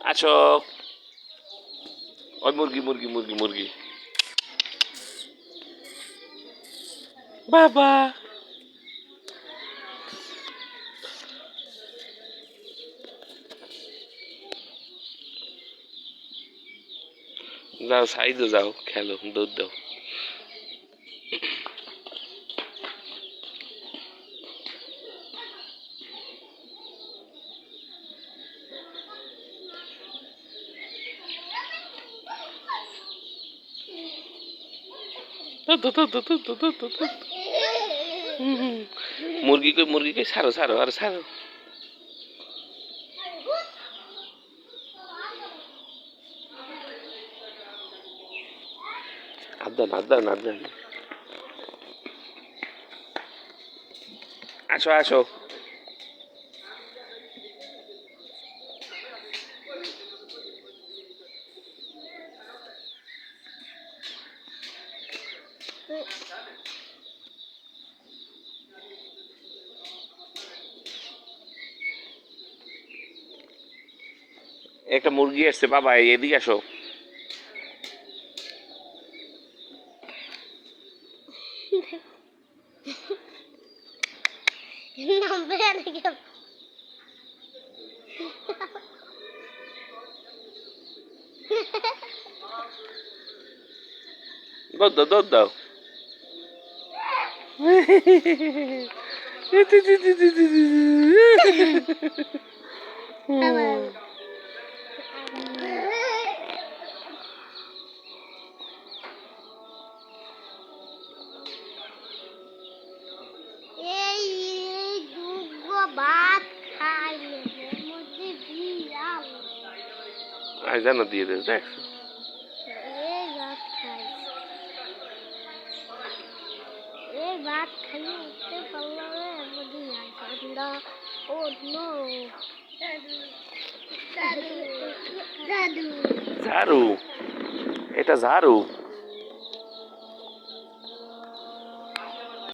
আসো। ওই মুরগি মুরগি মুরগি মুরগি বাবা যাও সাইডে যাও খেলো দুধ দাও মুরগি কই ছাড়ো ছাড়ো আর ছাড়ো আদান আদান আদান আসো আসো একটা মুরগি আসছে বাবা এদিকে আসো দুধ দাও ভাত খাই আজ জানো দিয়ে দেবে দেখছো ভাত খাইয়ে উঠতে পারলাম ও নো দাদু ঝাড়ু এটা ঝাড়ু